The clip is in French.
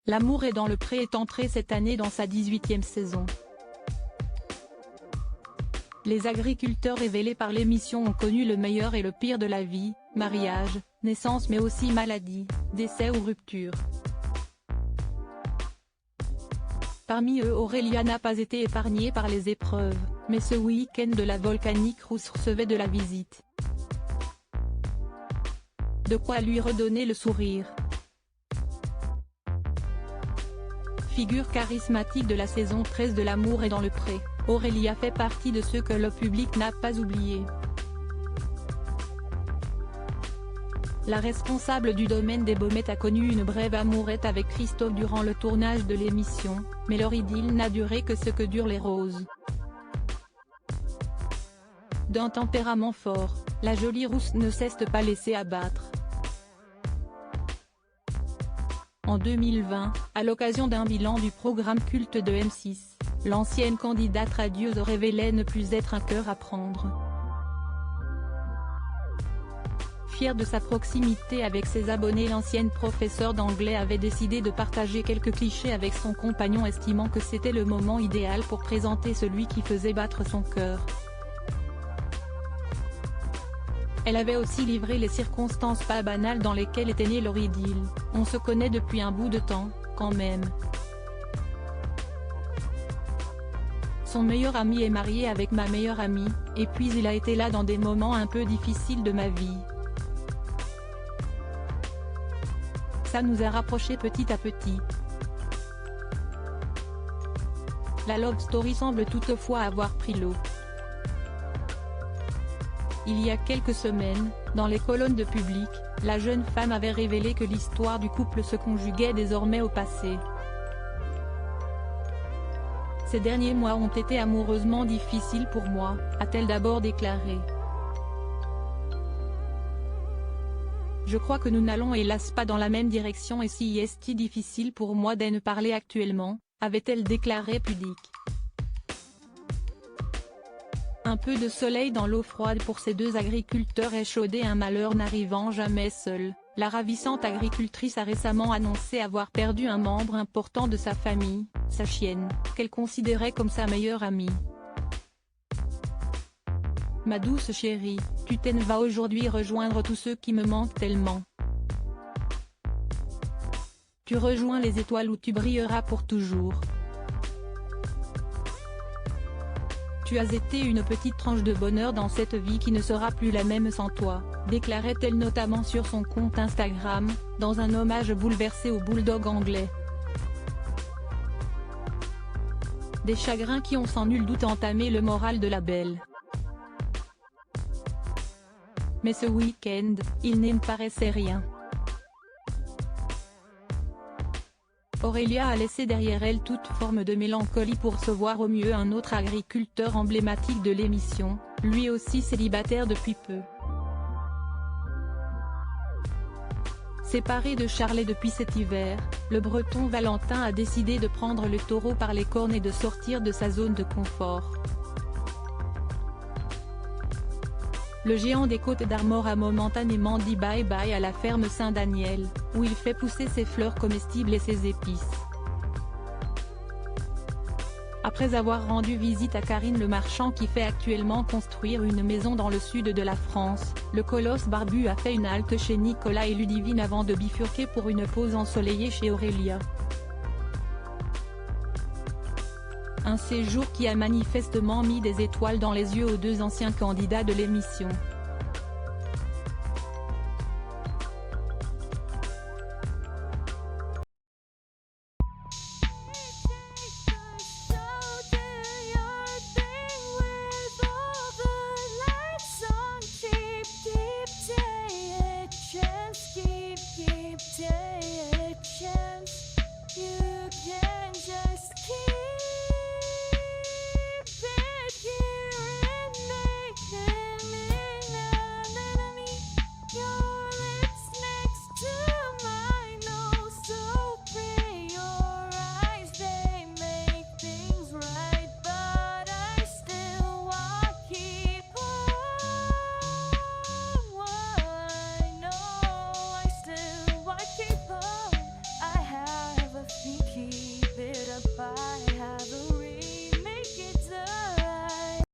L'amour est dans le pré est entré cette année dans sa 18e saison. Les agriculteurs révélés par l'émission ont connu le meilleur et le pire de la vie, mariage, naissance mais aussi maladie, décès ou rupture. Parmi eux, Aurélia n'a pas été épargnée par les épreuves, mais ce week-end de la Volcanic Rousse recevait de la visite. De quoi lui redonner le sourire. Figure charismatique de la saison 13 de L'amour est dans le pré, Aurélia fait partie de ceux que le public n'a pas oubliés. La responsable du domaine des Baumettes a connu une brève amourette avec Christophe durant le tournage de l'émission, mais leur idylle n'a duré que ce que durent les roses. D'un tempérament fort, la jolie rousse ne cesse de pas laisser abattre. En 2020, à l'occasion d'un bilan du programme culte de M6, l'ancienne candidate radieuse révélait ne plus être un cœur à prendre. Fière de sa proximité avec ses abonnés, l'ancienne professeure d'anglais avait décidé de partager quelques clichés avec son compagnon, estimant que c'était le moment idéal pour présenter celui qui faisait battre son cœur. Elle avait aussi livré les circonstances pas banales dans lesquelles était née leur idylle. On se connaît depuis un bout de temps, quand même. Son meilleur ami est marié avec ma meilleure amie, et puis il a été là dans des moments un peu difficiles de ma vie. Ça nous a rapprochés petit à petit. La love story semble toutefois avoir pris l'eau. Il y a quelques semaines, dans les colonnes de Public, la jeune femme avait révélé que l'histoire du couple se conjuguait désormais au passé. Ces derniers mois ont été amoureusement difficiles pour moi, a-t-elle d'abord déclaré. Je crois que nous n'allons hélas pas dans la même direction et si est difficile pour moi d'en parler actuellement, avait-elle déclaré pudique. Un peu de soleil dans l'eau froide pour ces deux agriculteurs échaudés, un malheur n'arrivant jamais seul. La ravissante agricultrice a récemment annoncé avoir perdu un membre important de sa famille, sa chienne, qu'elle considérait comme sa meilleure amie. Ma douce chérie, tu t'en vas aujourd'hui rejoindre tous ceux qui me manquent tellement. Tu rejoins les étoiles où tu brilleras pour toujours. Tu as été une petite tranche de bonheur dans cette vie qui ne sera plus la même sans toi, déclarait-elle notamment sur son compte Instagram, dans un hommage bouleversé au bulldog anglais. Des chagrins qui ont sans nul doute entamé le moral de la belle. Mais ce week-end, il n'en paraissait rien. Aurélia a laissé derrière elle toute forme de mélancolie pour recevoir au mieux un autre agriculteur emblématique de l'émission, lui aussi célibataire depuis peu. Séparé de Charlet depuis cet hiver, le Breton Valentin a décidé de prendre le taureau par les cornes et de sortir de sa zone de confort. Le géant des Côtes d'Armor a momentanément dit bye-bye à la ferme Saint-Daniel, où il fait pousser ses fleurs comestibles et ses épices. Après avoir rendu visite à Karine Le Marchand qui fait actuellement construire une maison dans le sud de la France, le colosse barbu a fait une halte chez Nicolas et Ludivine avant de bifurquer pour une pause ensoleillée chez Aurélia. Un séjour qui a manifestement mis des étoiles dans les yeux aux deux anciens candidats de l'émission.